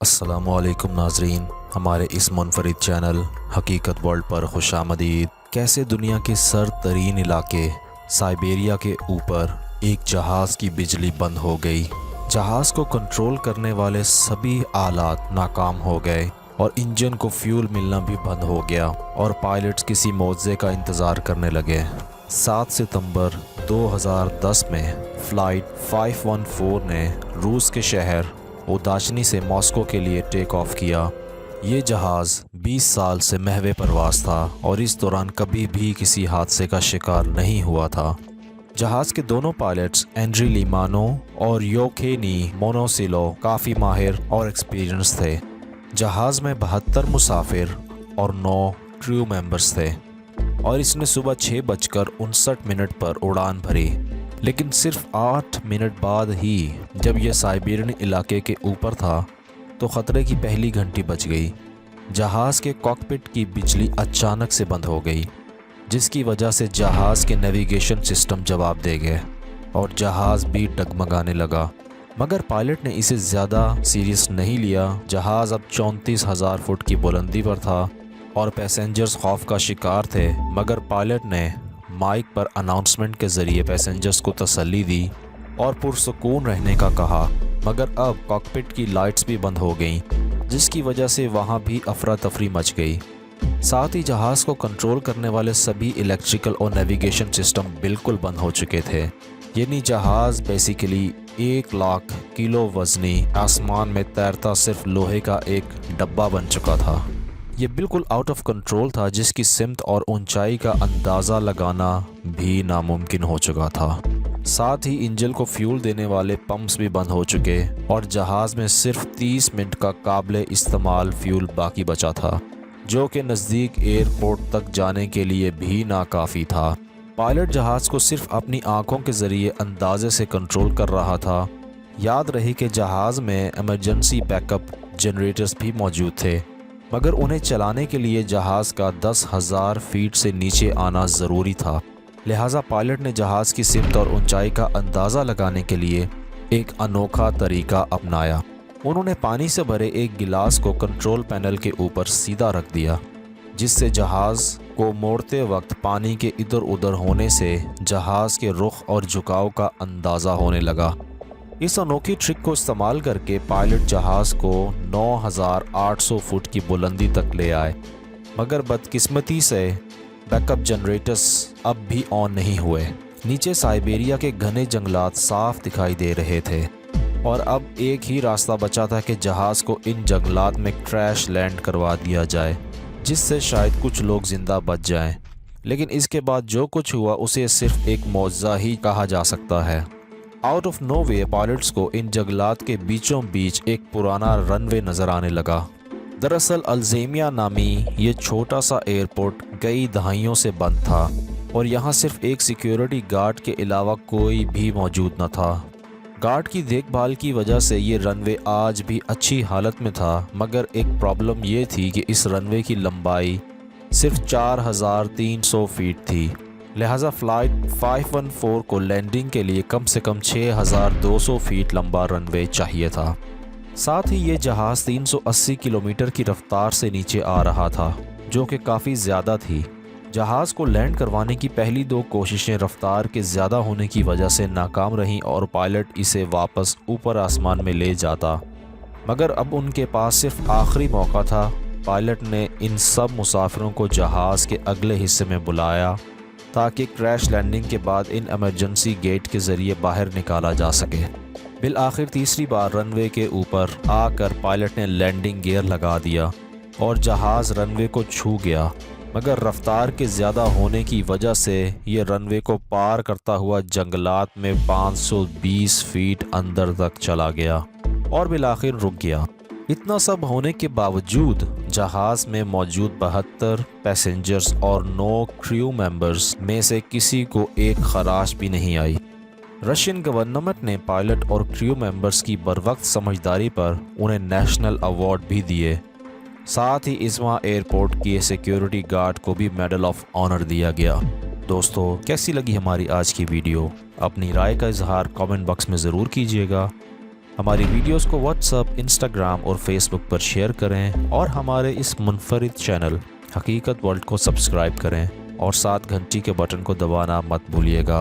السلام علیکم ناظرین، ہمارے اس منفرد چینل حقیقت ورلڈ پر خوش آمدید۔ کیسے دنیا کے سرد ترین علاقے سائبیریا کے اوپر ایک جہاز کی بجلی بند ہو گئی۔ جہاز کو کنٹرول کرنے والے سبھی آلات ناکام ہو گئے اور انجن کو فیول ملنا بھی بند ہو گیا اور پائلٹس کسی معجزے کا انتظار کرنے لگے۔ 7 ستمبر 2010 میں فلائٹ 514 نے روس کے شہر اوداچنی سے ماسکو کے لیے ٹیک آف کیا۔ یہ جہاز 20 سال سے محو پرواز تھا اور اس دوران کبھی بھی کسی حادثے کا شکار نہیں ہوا تھا۔ جہاز کے دونوں پائلٹس اینڈری لیمانو اور یوکینی مونوسیلو کافی ماہر اور ایکسپیرینس تھے۔ جہاز میں 72 مسافر اور 9 کریو ممبرز تھے اور اس نے صبح 6:59 پر اڑان بھری، لیکن صرف 8 منٹ بعد ہی جب یہ سائبیرین علاقے کے اوپر تھا تو خطرے کی پہلی گھنٹی بج گئی۔ جہاز کے کاکپٹ کی بجلی اچانک سے بند ہو گئی، جس کی وجہ سے جہاز کے نیویگیشن سسٹم جواب دے گئے اور جہاز بھی ڈگمگانے لگا، مگر پائلٹ نے اسے زیادہ سیریس نہیں لیا۔ جہاز اب 34,000 فٹ کی بلندی پر تھا اور پیسنجرز خوف کا شکار تھے، مگر پائلٹ نے مائک پر اناؤنسمنٹ کے ذریعے پیسنجرز کو تسلی دی اور پرسکون رہنے کا کہا، مگر اب کاکپٹ کی لائٹس بھی بند ہو گئیں، جس کی وجہ سے وہاں بھی افراتفری مچ گئی۔ ساتھ ہی جہاز کو کنٹرول کرنے والے سبھی الیکٹریکل اور نیویگیشن سسٹم بالکل بند ہو چکے تھے، یعنی جہاز بیسیکلی 1,00,000 کلو وزنی آسمان میں تیرتا صرف لوہے کا ایک ڈبہ بن چکا تھا۔ یہ بالکل آؤٹ آف کنٹرول تھا، جس کی سمت اور اونچائی کا اندازہ لگانا بھی ناممکن ہو چکا تھا۔ ساتھ ہی انجن کو فیول دینے والے پمپس بھی بند ہو چکے اور جہاز میں صرف 30 منٹ کا قابل استعمال فیول باقی بچا تھا، جو کہ نزدیک ایئرپورٹ تک جانے کے لیے بھی ناکافی تھا۔ پائلٹ جہاز کو صرف اپنی آنکھوں کے ذریعے اندازے سے کنٹرول کر رہا تھا۔ یاد رہے کہ جہاز میں ایمرجنسی بیک اپ جنریٹرز بھی موجود تھے، مگر انہیں چلانے کے لیے جہاز کا 10,000 فیٹ سے نیچے آنا ضروری تھا، لہٰذا پائلٹ نے جہاز کی سمت اور اونچائی کا اندازہ لگانے کے لیے ایک انوکھا طریقہ اپنایا۔ انہوں نے پانی سے بھرے ایک گلاس کو کنٹرول پینل کے اوپر سیدھا رکھ دیا، جس سے جہاز کو موڑتے وقت پانی کے ادھر ادھر ہونے سے جہاز کے رخ اور جھکاؤ کا اندازہ ہونے لگا۔ اس انوکھی ٹرک کو استعمال کر کے پائلٹ جہاز کو 9,800 فٹ کی بلندی تک لے آئے، مگر بدقسمتی سے بیک اپ جنریٹرز اب بھی آن نہیں ہوئے۔ نیچے سائبیریا کے گھنے جنگلات صاف دکھائی دے رہے تھے اور اب ایک ہی راستہ بچا تھا کہ جہاز کو ان جنگلات میں کریش لینڈ کروا دیا جائے، جس سے شاید کچھ لوگ زندہ بچ جائیں، لیکن اس کے بعد جو کچھ ہوا اسے صرف ایک معجزہ ہی کہا جا سکتا ہے۔ Out of no way pilots کو ان جنگلات کے بیچوں بیچ ایک پرانا رن وے نظر آنے لگا۔ دراصل الزیمیا نامی یہ چھوٹا سا ایئرپورٹ کئی دہائیوں سے بند تھا اور یہاں صرف ایک سیکیورٹی گارڈ کے علاوہ کوئی بھی موجود نہ تھا۔ گارڈ کی دیکھ بھال کی وجہ سے یہ رن وے آج بھی اچھی حالت میں تھا، مگر ایک پرابلم یہ تھی کہ اس رن وے کی لمبائی صرف 4,300 فیٹ تھی، لہٰذا فلائٹ 514 کو لینڈنگ کے لیے کم سے کم 6,200 فیٹ لمبا رن وے چاہیے تھا۔ ساتھ ہی یہ جہاز 380 کلومیٹر کی رفتار سے نیچے آ رہا تھا، جو کہ کافی زیادہ تھی۔ جہاز کو لینڈ کروانے کی پہلی 2 کوششیں رفتار کے زیادہ ہونے کی وجہ سے ناکام رہیں اور پائلٹ اسے واپس اوپر آسمان میں لے جاتا، مگر اب ان کے پاس صرف آخری موقع تھا۔ پائلٹ نے ان سب مسافروں کو جہاز کے اگلے حصے میں بلایا تاکہ کریش لینڈنگ کے بعد ان ایمرجنسی گیٹ کے ذریعے باہر نکالا جا سکے۔ بالآخر تیسری بار رن وے کے اوپر آ کر پائلٹ نے لینڈنگ گیئر لگا دیا اور جہاز رن وے کو چھو گیا، مگر رفتار کے زیادہ ہونے کی وجہ سے یہ رن وے کو پار کرتا ہوا جنگلات میں 520 فیٹ اندر تک چلا گیا اور بالآخر رک گیا۔ اتنا سب ہونے کے باوجود جہاز میں موجود 72 پیسنجرز اور 9 کریو ممبرز میں سے کسی کو ایک خراش بھی نہیں آئی۔ رشین گورنمنٹ نے پائلٹ اور کریو ممبرز کی بروقت سمجھداری پر انہیں نیشنل ایوارڈ بھی دیے۔ ساتھ ہی ازما ایئرپورٹ کے سیکیورٹی گارڈ کو بھی میڈل آف آنر دیا گیا۔ دوستو، کیسی لگی ہماری آج کی ویڈیو؟ اپنی رائے کا اظہار کامنٹ باکس میں ضرور کیجیے گا۔ ہماری ویڈیوز کو واٹس ایپ، انسٹاگرام اور فیس بک پر شیئر کریں اور ہمارے اس منفرد چینل حقیقت ورلڈ کو سبسکرائب کریں اور ساتھ گھنٹی کے بٹن کو دبانا مت بھولیے گا۔